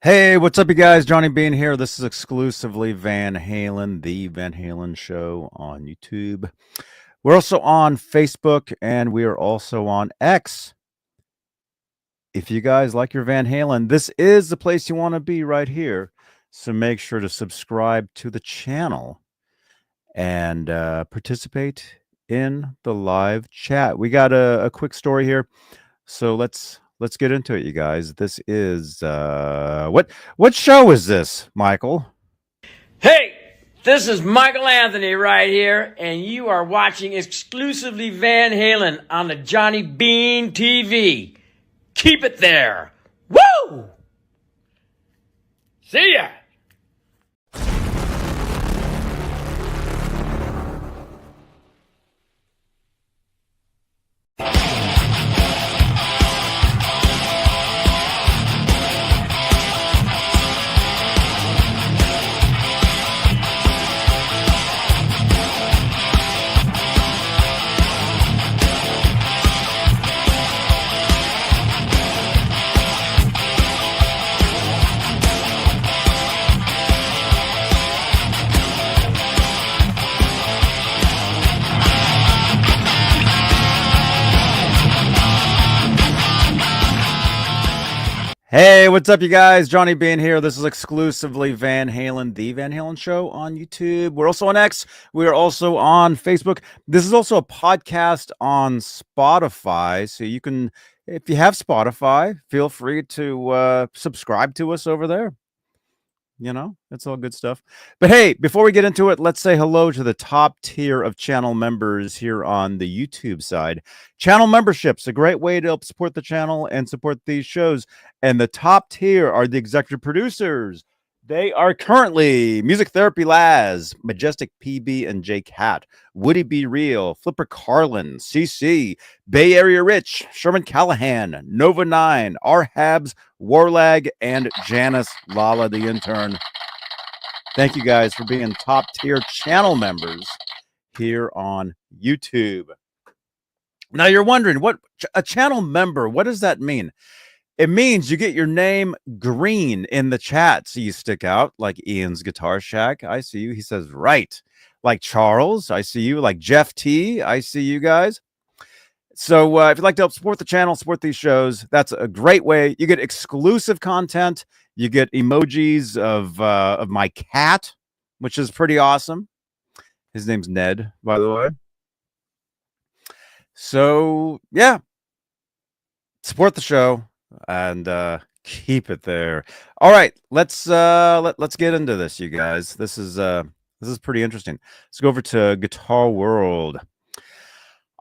Hey, what's up, you guys? Johnny Bean here. This is exclusively Van Halen, the Van Halen Show on YouTube. We're also on Facebook and we are also on X. If you guys like your Van Halen, this is the place you want to be right here. So make sure to subscribe to the channel and participate in the live chat. We got a quick story here. So let's get into it, you guys. This is what show is this, Michael? Hey, this is Michael Anthony right here, and you are watching exclusively Van Halen on the Johnny Bean TV. Keep it there. Woo! See ya! Hey, what's up, you guys? Johnny Bean here. This is exclusively Van Halen, the Van Halen Show on YouTube. We're also on X. We are also on Facebook. This is also a podcast on Spotify. So you can, if you have Spotify, feel free to subscribe to us over there. You know, it's all good stuff. But hey, before we get into it, let's say hello to the top tier of channel members here on the YouTube side. Channel membership's a great way to help support the channel and support these shows. And the top tier are the executive producers. They are currently Music Therapy Laz, Majestic PB and J Cat, Woody Be Real, Flipper Carlin, CC, Bay Area Rich, Sherman Callahan, Nova 9, R Habs, Warlag, and Janice Lala, the intern. Thank you guys for being top tier channel members here on YouTube. Now you're wondering, what a channel member, what does that mean? It means you get your name green in the chat, so you stick out, like Ian's Guitar Shack. I see you. He says, right. Like Charles, I see you. Like Jeff T, I see you guys. So if you'd like to help support the channel, support these shows, that's a great way. You get exclusive content. You get emojis of my cat, which is pretty awesome. His name's Ned, by the way. So yeah, support the show and keep it there. All right, let's get into this, you guys. This is pretty interesting. Let's go over to Guitar World.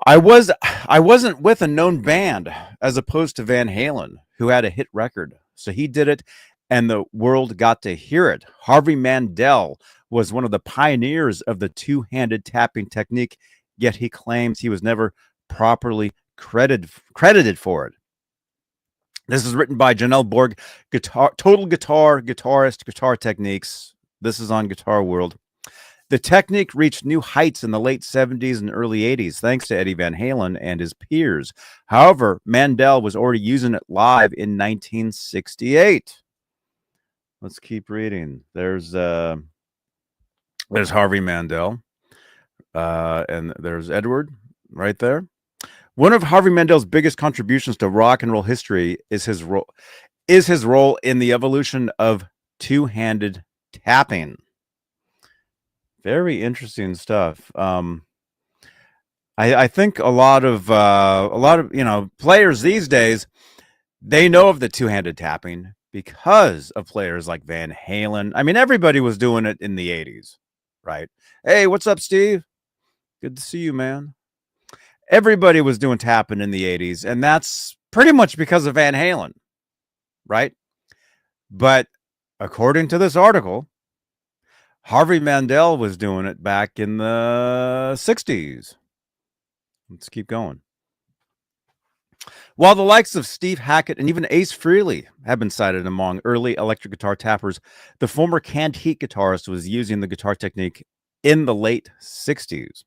I wasn't with a known band as opposed to Van Halen, who had a hit record. So he did it and the world got to hear it. Harvey Mandel was one of the pioneers of the two-handed tapping technique, yet he claims he was never properly credited for it. This is written by Janelle Borg, Total Guitar, Guitarist, Guitar Techniques. This is on Guitar World. The technique reached new heights in the late 70s and early 80s, thanks to Eddie Van Halen and his peers. However, Mandel was already using it live in 1968. Let's keep reading. There's Harvey Mandel, and there's Edward right there. One of Harvey Mandel's biggest contributions to rock and roll history is his role in the evolution of two-handed tapping. Very interesting stuff. I think a lot of players these days, they know of the two-handed tapping because of players like Van Halen. I mean, everybody was doing it in the 80s, right? Hey, what's up, Steve? Good to see you, man. Everybody was doing tapping in the 80s, and that's pretty much because of Van Halen, right? But according to this article, Harvey Mandel was doing it back in the 60s. Let's keep going. While the likes of Steve Hackett and even Ace Frehley have been cited among early electric guitar tappers, the former canned heat guitarist was using the guitar technique in the late 60s.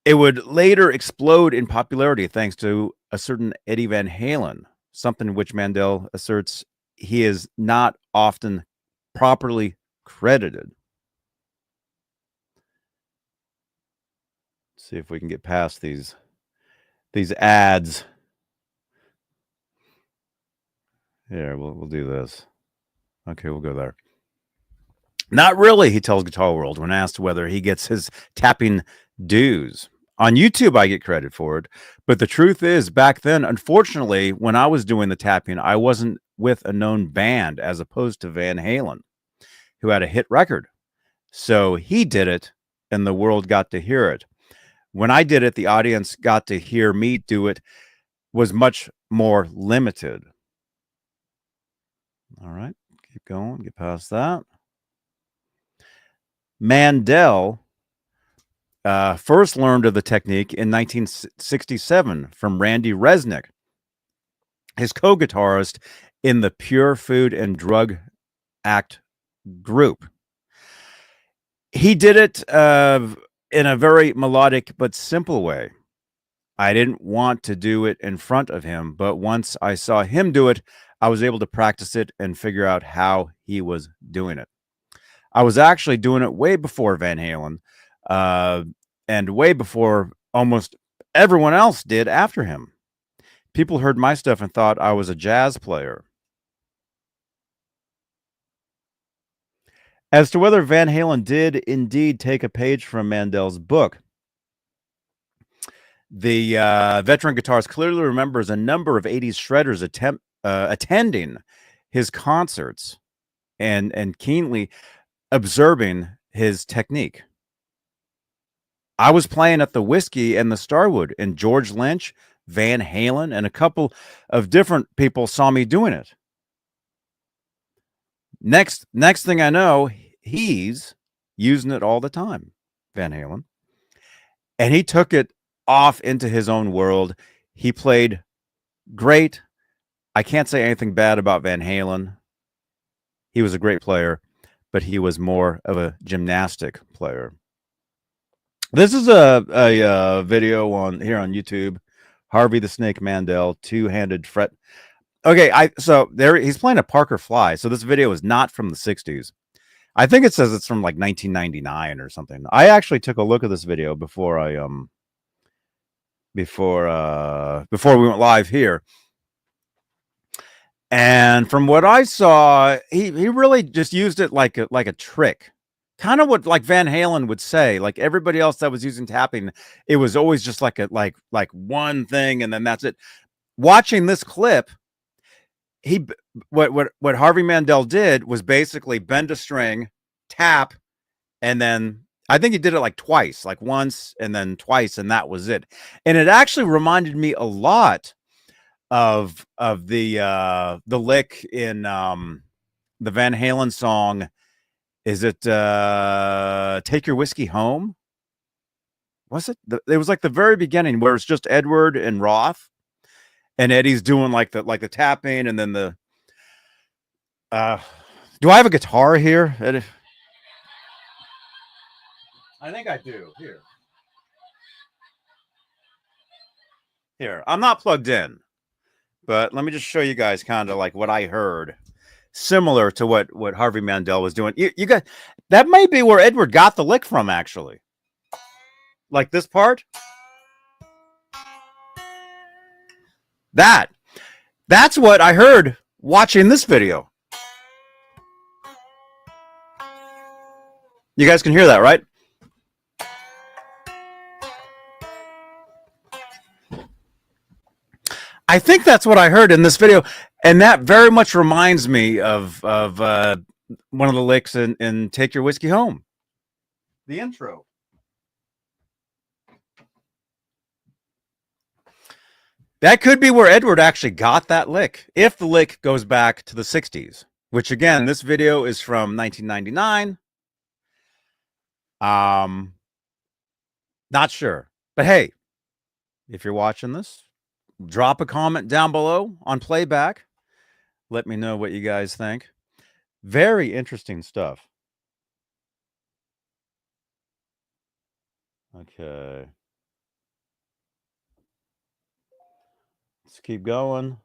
It would later explode in popularity thanks to a certain Eddie Van Halen, something which Mandel asserts he is not often properly credited. Let's see if we can get past these ads. Here, we'll do this. Okay, we'll go there. Not really, he tells Guitar World when asked whether he gets his tapping dues. On YouTube, I get credit for it. But the truth is, back then, unfortunately, when I was doing the tapping, I wasn't with a known band as opposed to Van Halen, who had a hit record. So he did it, and the world got to hear it. When I did it, the audience got to hear me do it, was much more limited. All right, keep going, get past that. Mandel first learned of the technique in 1967 from Randy Resnick, his co-guitarist in the Pure Food and Drug Act group. He did it in a very melodic but simple way. I didn't want to do it in front of him, but once I saw him do it, I was able to practice it and figure out how he was doing it. I was actually doing it way before Van Halen, and way before almost everyone else did after him. People heard my stuff and thought I was a jazz player. As to whether Van Halen did indeed take a page from Mandel's book, the veteran guitarist clearly remembers a number of 80s shredders attending his concerts and keenly observing his technique. I was playing at the Whiskey and the Starwood, and George Lynch, Van Halen, and a couple of different people saw me doing it. Next thing I know, he's using it all the time, Van Halen. And he took it off into his own world. He played great. I can't say anything bad about Van Halen. He was a great player, but he was more of a gymnastic player. This is a video on here on YouTube. Harvey the Snake Mandel, two-handed fret. Okay, so there he's playing a Parker Fly. So this video is not from the 60s. I think it says it's from like 1999 or something. I actually took a look at this video before I before we went live here. And from what I saw, he really just used it like a trick. Kind of what like Van Halen would say. Like everybody else that was using tapping, it was always just like one thing and then that's it. Watching this clip, what Harvey Mandel did was basically bend a string, tap, and then I think he did it like twice, like once and then twice, and that was it. And it actually reminded me a lot of the lick in the Van Halen song. Is it Take Your Whiskey Home? Was it? It was like the very beginning where it's just Edward and Roth, and Eddie's doing like the tapping, and then the. Do I have a guitar here? I think I do. Here, I'm not plugged in, but let me just show you guys kind of like what I heard, similar to what Harvey Mandel was doing. You got that may be where Edward got the lick from, actually. Like this part. That's what I heard watching this video. You guys can hear that, right? I think that's what I heard in this video, and that very much reminds me of one of the licks in "Take Your Whiskey Home," the intro. That could be where Edward actually got that lick, if the lick goes back to the 60s, which again, this video is from 1999. Not sure. But hey, if you're watching this, drop a comment down below on playback. Let me know what you guys think. Very interesting stuff. Okay. Let's keep going.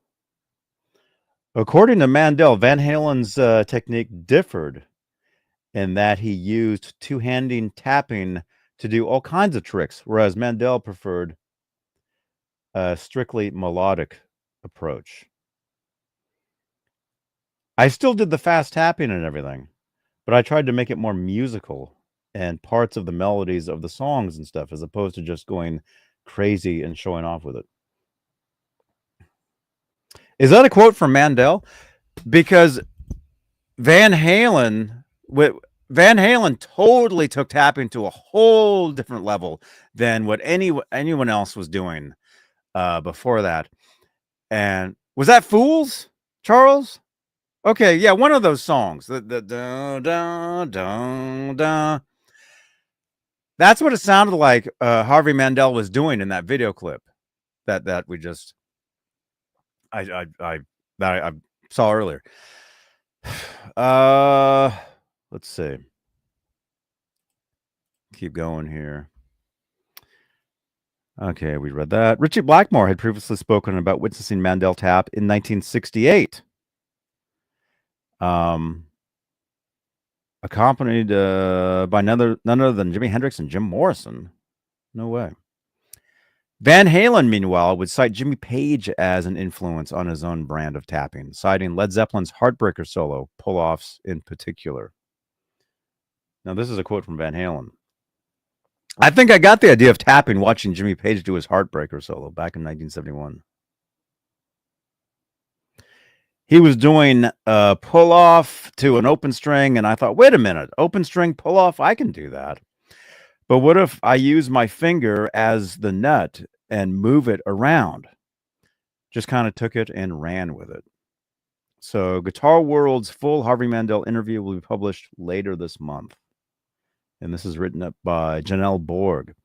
According to Mandel, Van Halen's technique differed in that he used two-handing tapping to do all kinds of tricks, whereas Mandel preferred a strictly melodic approach. I still did the fast tapping and everything, but I tried to make it more musical and parts of the melodies of the songs and stuff, as opposed to just going crazy and showing off with it. Is that a quote from Mandel? Because Van Halen totally took tapping to a whole different level than what anyone else was doing before that. And was that Fools, Charles? Okay, yeah, one of those songs. The da, da, da, da. That's what it sounded like Harvey Mandel was doing in that video clip that we just I saw earlier. Let's see. Keep going here. Okay, we read that. Richie Blackmore had previously spoken about witnessing Mandel tap in 1968. Accompanied by none other than Jimi Hendrix and Jim Morrison. No way. Van Halen, meanwhile, would cite Jimmy Page as an influence on his own brand of tapping, citing Led Zeppelin's Heartbreaker solo, pull-offs in particular. Now, this is a quote from Van Halen. I think I got the idea of tapping watching Jimmy Page do his Heartbreaker solo back in 1971. He was doing a pull-off to an open string, and I thought, wait a minute, open string pull-off, I can do that. But what if I use my finger as the nut and move it around? Just kind of took it and ran with it. So Guitar World's full Harvey Mandel interview will be published later this month. And this is written up by Janelle Borg.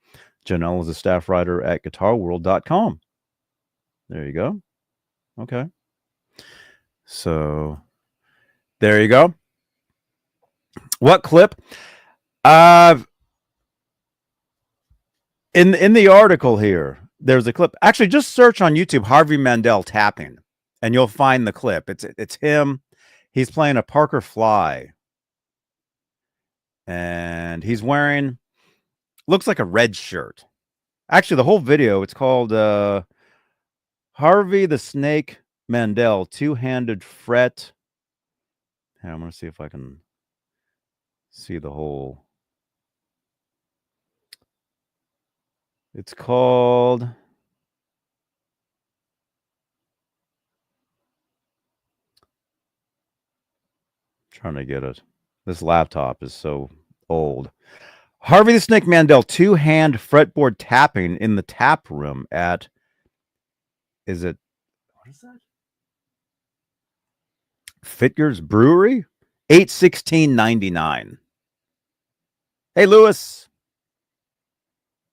Janelle is a staff writer at guitarworld.com. There you go. Okay. So there you go. What clip? In the article here, there's a clip. Actually, just search on YouTube Harvey Mandel tapping, and you'll find the clip. It's him. He's playing a Parker Fly, and he's wearing looks like a red shirt. Actually, the whole video, it's called Harvey the Snake Mandel two-handed fret. Here, I'm going to see if I can see the whole. It's called trying to get it. This laptop is so old. Harvey the Snake Mandel two-hand fretboard tapping in the tap room at what is that? Fitger's Brewery, 8/16/99. Hey, Lewis.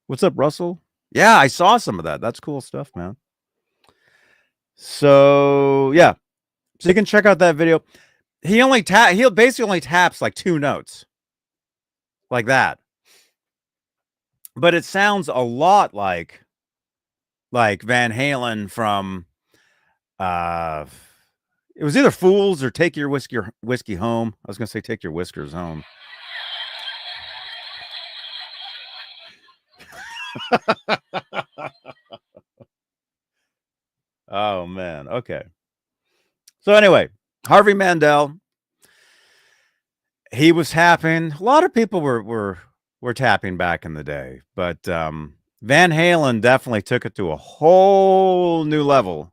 What's up, Russell? Yeah, I saw some of that. That's cool stuff, man. So, yeah. So you can check out that video. He'll basically only taps like two notes. Like that. But it sounds a lot like Van Halen from it was either Fools or Take Your Whiskey Home. I was going to say Take Your Whiskers Home. Oh, man. Okay. So anyway, Harvey Mandel, he was tapping. A lot of people were tapping back in the day, but Van Halen definitely took it to a whole new level.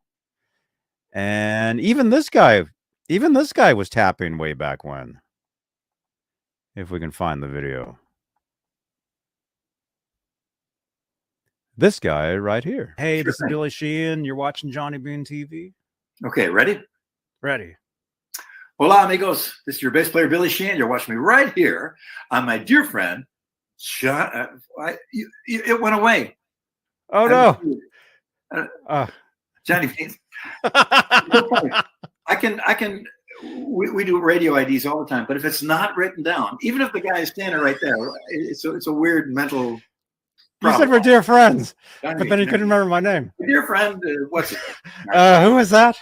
And even this guy was tapping way back when. If we can find the video. This guy right here. Hey, this is Billy Sheehan. You're watching Johnny Bean TV. Okay, ready? Ready. Hola, amigos. This is your bass player, Billy Sheehan. You're watching me right here on my dear friend, John. It went away. Oh, no. Johnny Bean. We do radio IDs all the time, but if it's not written down, even if the guy is standing right there, it's a weird mental You said we're dear friends, but then you couldn't remember my name. Dear friend, what's it? Who is that?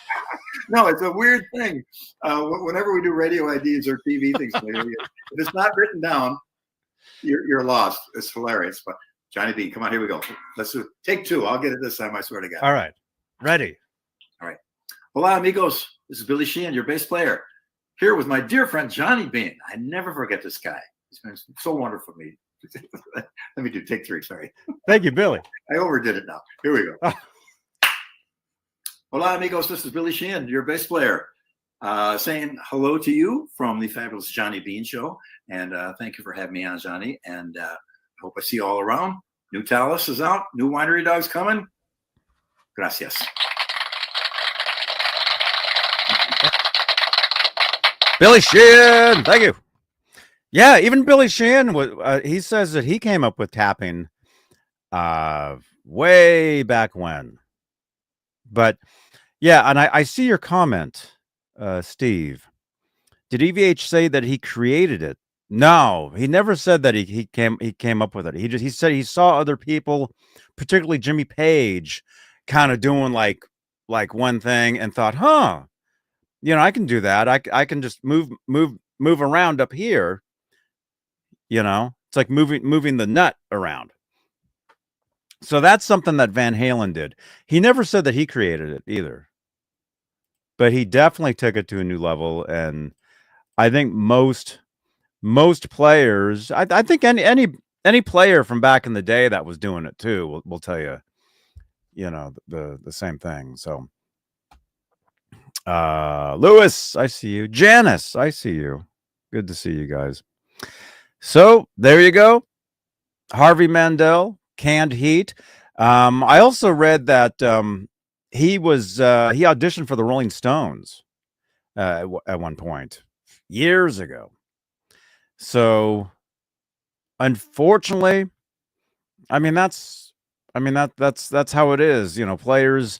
No, it's a weird thing. Whenever we do radio IDs or TV things, if it's not written down, you're lost. It's hilarious. But Johnny B, come on, here we go. Let's do take two. I'll get it this time. I swear to God. All right, ready. All right. Hola, amigos. This is Billy Sheehan, your bass player, here with my dear friend Johnny Bean. I never forget this guy. He's been so wonderful for me. Let me do take three. Sorry. Thank you, Billy. I overdid it now. Here we go. Hola, amigos. This is Billy Sheehan, your bass player, saying hello to you from the fabulous Johnny Bean Show. And thank you for having me on, Johnny. And I hope I see you all around. New Talus is out. New Winery Dog's coming. Gracias. Billy Sheehan. Thank you. Yeah, even Billy Sheehan, he says that he came up with tapping way back when. But yeah, and I see your comment, Steve. Did EVH say that he created it? No, he never said that he came up with it. He said he saw other people, particularly Jimmy Page, kind of doing like one thing and thought, huh, I can do that. I can just move around up here. It's like moving the nut around. So that's something that Van Halen did. He never said that he created it either. But he definitely took it to a new level. And I think most players, I think any player from back in the day that was doing it too will tell you, the same thing. So Lewis, I see you. Janice, I see you. Good to see you guys. So there you go. Harvey Mandel, Canned Heat. I also read that he auditioned for the Rolling Stones at one point years ago. So unfortunately, that's how it is. Players,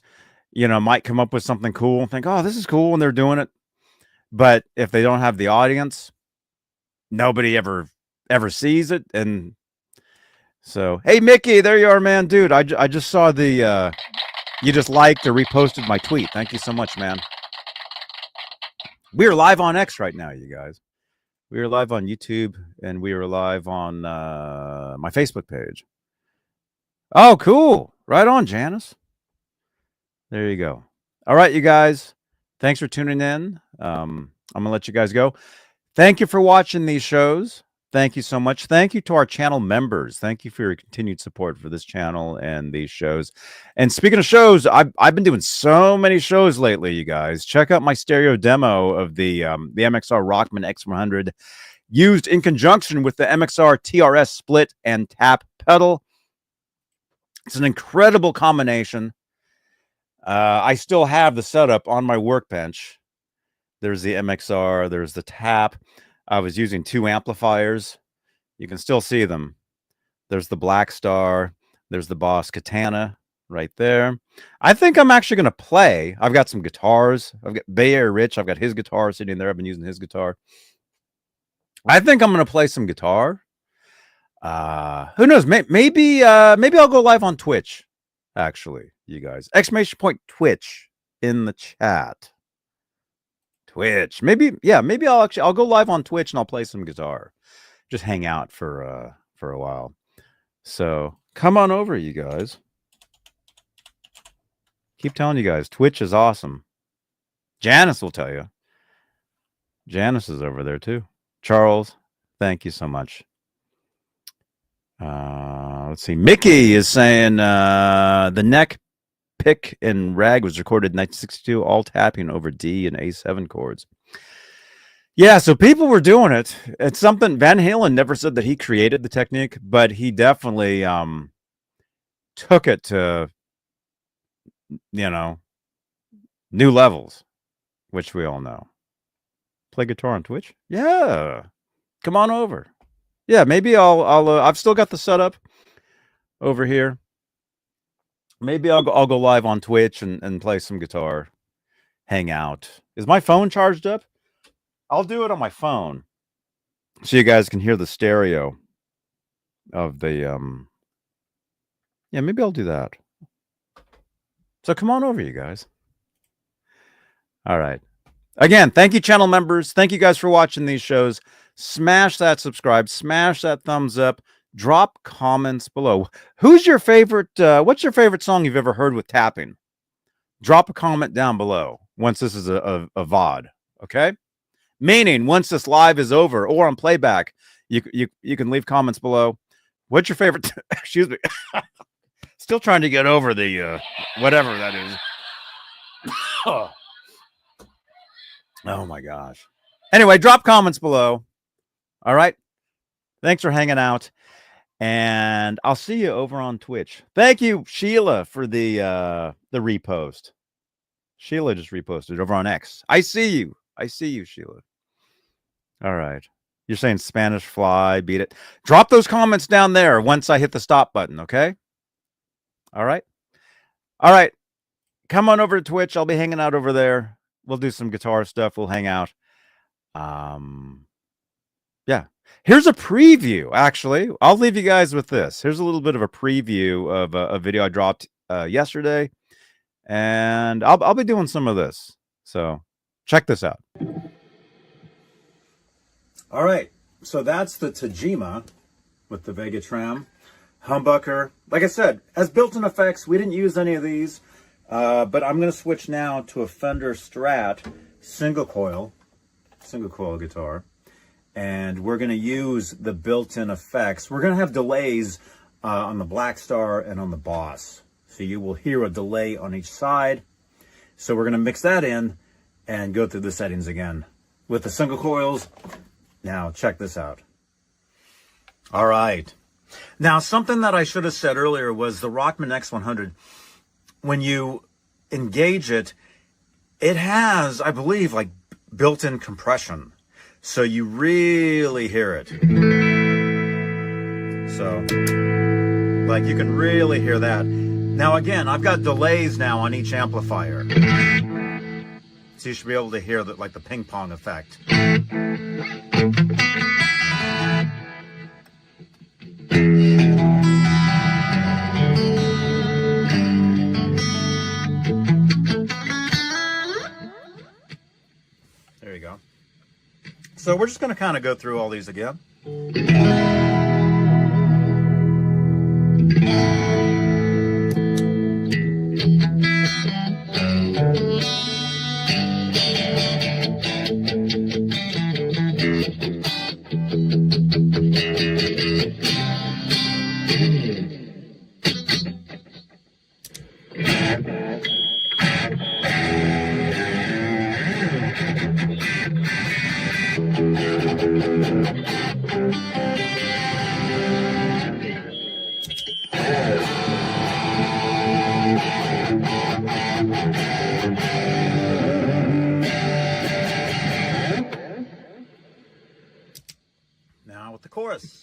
might come up with something cool and think, oh, this is cool, and they're doing it. But if they don't have the audience, nobody ever sees it. And so, hey, Mickey, there you are, man. Dude, I just saw you just liked or reposted my tweet. Thank you so much, man. We are live on X right now, you guys. We are live on YouTube, and we are live on my Facebook page. Oh, cool. Right on, Janice. There you go. All right, you guys. Thanks for tuning in. I'm going to let you guys go. Thank you for watching these shows. Thank you so much. Thank you to our channel members. Thank you for your continued support for this channel and these shows. And speaking of shows, I've been doing so many shows lately, you guys. Check out my stereo demo of the MXR Rockman X100 used in conjunction with the MXR TRS split and tap pedal. It's an incredible combination. I still have the setup on my workbench. There's the MXR, there's the tap. I was using 2 amplifiers. You can still see them. There's the Black Star. There's the Boss Katana right there. I think I'm actually going to play. I've got some guitars. I've got Bay Area Rich. I've got his guitar sitting there. I've been using his guitar. I think I'm going to play some guitar. Who knows? Maybe I'll go live on Twitch, actually, you guys. Exclamation point Twitch in the chat. Twitch. Maybe I'll go live on Twitch and I'll play some guitar. Just hang out for a while. So come on over, you guys. Keep telling you guys, Twitch is awesome. Janice will tell you. Janice is over there too. Charles, thank you so much. Let's see. Mickey is saying the neck pick and rag was recorded in 1962, all tapping over D and A7 chords. Yeah, so people were doing it. It's something Van Halen never said that he created the technique, but he definitely took it to new levels, which we all know. Play guitar on Twitch? Yeah. Come on over. Yeah, maybe I've still got the setup over here. Maybe I'll go live on Twitch and play some guitar, hang out. Is my phone charged up? I'll do it on my phone so you guys can hear the stereo of the yeah, maybe I'll do that. So come on over, you guys. All right. Again, thank you, channel members. Thank you guys for watching these shows. Smash that subscribe, smash that thumbs up, drop comments below. Who's your favorite? What's your favorite song you've ever heard with tapping? Drop a comment down below once this is a VOD. Okay. Meaning once this live is over or on playback, you can leave comments below. What's your favorite? Excuse me. Still trying to get over the whatever that is. Oh my gosh. Anyway, drop comments below. All right. Thanks for hanging out. And I'll see you over on Twitch. Thank you, Sheila, for the repost. Sheila just reposted over on X. I see you. I see you, Sheila. All right. You're saying Spanish fly, beat it. Drop those comments down there once I hit the stop button, okay? All right. All right. Come on over to Twitch. I'll be hanging out over there. We'll do some guitar stuff. We'll hang out. Yeah. Here's a preview, actually. I'll leave you guys with this. Here's a little bit of a preview of a video I dropped yesterday. And I'll be doing some of this. So check this out. All right. So that's the Tajima with the Vega Tram. Humbucker. Like I said, as built-in effects, we didn't use any of these. But I'm going to switch now to a Fender Strat single coil guitar. And we're going to use the built-in effects. We're going to have delays on the Black Star and on the Boss. So you will hear a delay on each side. So we're going to mix that in and go through the settings again with the single coils. Now, check this out. All right. Now, something that I should have said earlier was the Rockman X100. When you engage it, it has, I believe, like built-in compression. So you really hear it. So, like, you can really hear that. Now, again, I've got delays now on each amplifier. So you should be able to hear that, like the ping pong effect. There you go. So we're just going to kind of go through all these again. Now with the chorus.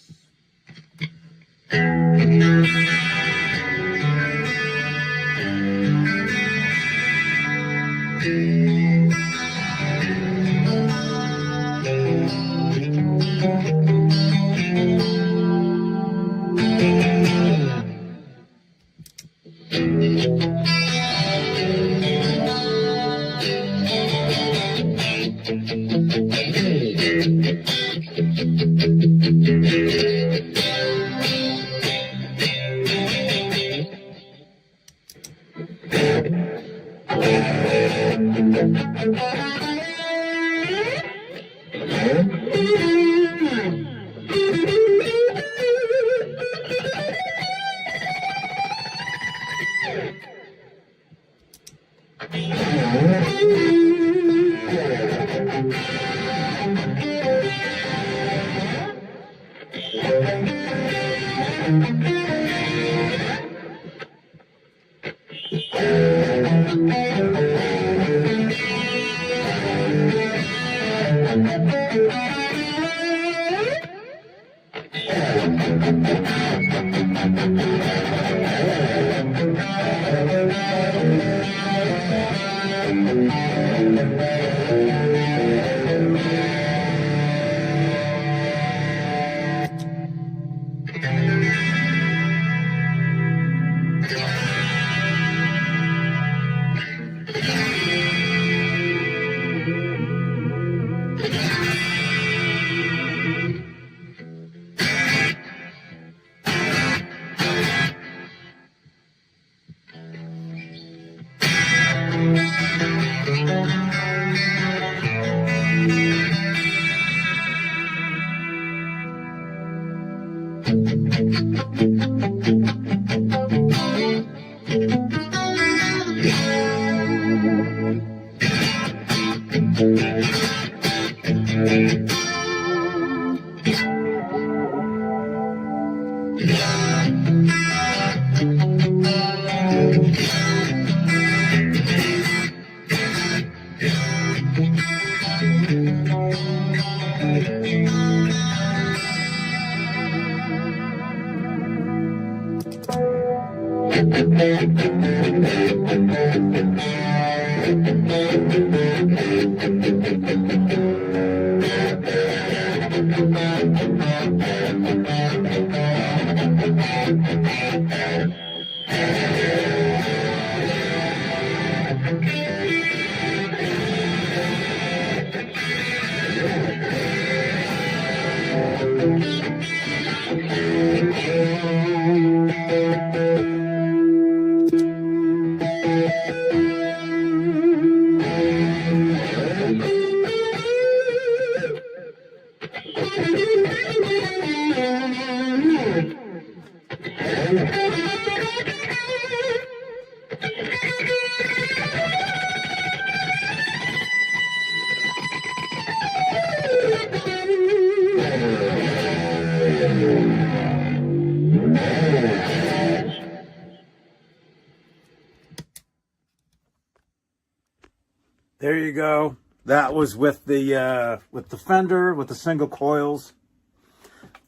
There you go. That was with the Fender, with the single coils.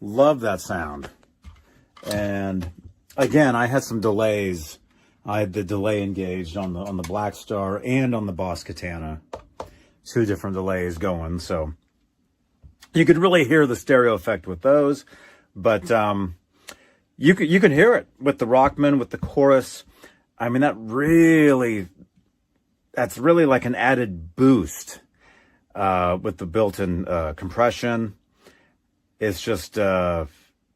Love that sound. And again, I had some delays. I had the delay engaged on the Black Star and on the Boss Katana. 2 different delays going, so you could really hear the stereo effect with those. But you can hear it with the Rockman, with the chorus. I mean, that's really like an added boost with the built-in compression. It's just it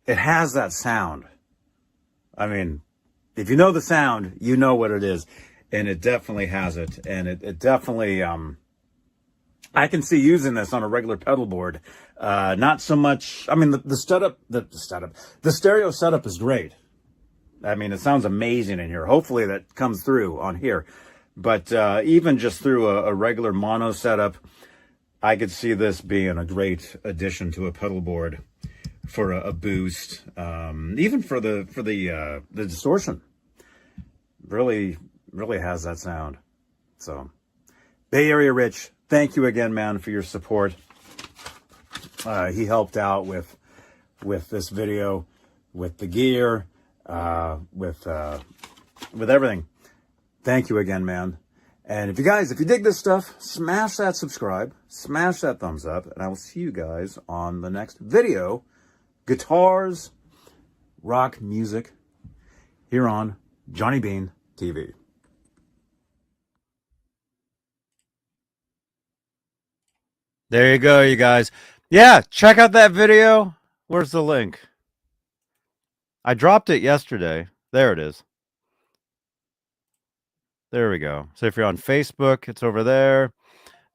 has that sound. I mean, if you know the sound, you know what it is, and it definitely has it. And it definitely I can see using this on a regular pedal board. Not so much. I mean, the stereo setup is great. I mean, it sounds amazing in here. Hopefully that comes through on here. But even just through a regular mono setup, I could see this being a great addition to a pedal board for a boost, even for the distortion. Really has that sound. So, Bay Area Rich, thank you again, man, for your support. He helped out with this video, with the gear, with everything. Thank you again, man. And if you dig this stuff, smash that subscribe, smash that thumbs up, and I will see you guys on the next video. Guitars, rock music, here on Johnny Bean TV. There you go, you guys. Yeah, check out that video. Where's the link? I dropped it yesterday. There it is. There we go. So if you're on Facebook, it's over there.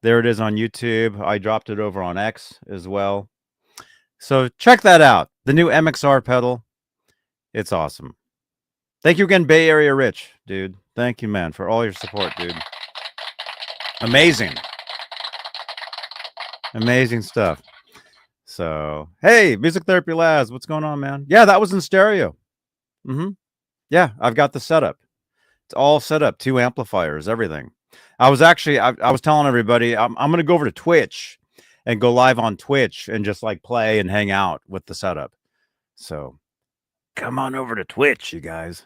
There it is on YouTube. I dropped it over on X as well. So check that out. The new MXR pedal. It's awesome. Thank you again, Bay Area Rich, dude. Thank you, man, for all your support, dude. Amazing. Amazing stuff. So, hey, Music Therapy Labs, what's going on, man? Yeah, that was in stereo. Yeah, I've got the setup. It's all set up, 2 amplifiers, everything. I was telling everybody, I'm going to go over to Twitch and go live on Twitch and just like play and hang out with the setup. So come on over to Twitch, you guys. !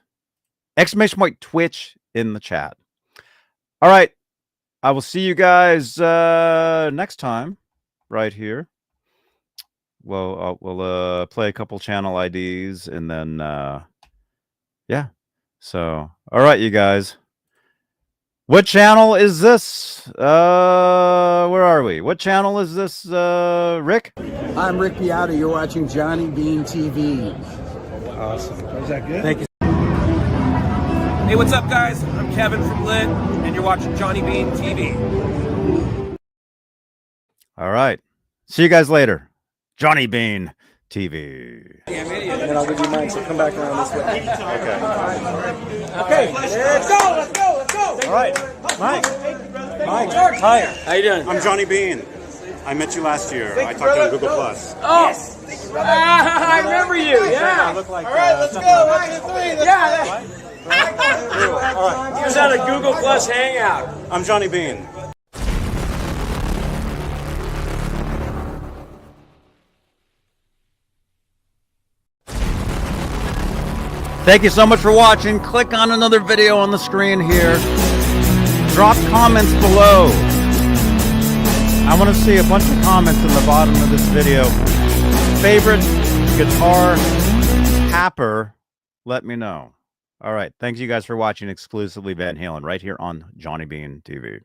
Twitch in the chat. All right. I will see you guys next time right here. Well, we'll play a couple channel IDs and then, yeah. So, all right, you guys. What channel is this? Where are we? What channel is this, Rick? I'm Rick Beata. You're watching Johnny Bean TV. Awesome. Was that good? Thank you. Hey, what's up, guys? I'm Kevin from Lit, and you're watching Johnny Bean TV. All right. See you guys later. Johnny Bean TV. And then I'll give you mine, so come back around this way. Okay, let's go. All right, Mike. Hi. How you doing? I'm Johnny Bean. I met you last year. I talked to you on Google Plus. Oh, I remember you. Yeah. Look like, All right, let's go. 1, 2, 3. Yeah. all right. He was at a Google Plus hangout. I'm Johnny Bean. Thank you so much for watching. Click on another video on the screen here. Drop comments below. I want to see a bunch of comments in the bottom of this video. Favorite guitar tapper, let me know. All right. Thanks you guys for watching exclusively Van Halen right here on Johnny Bean TV.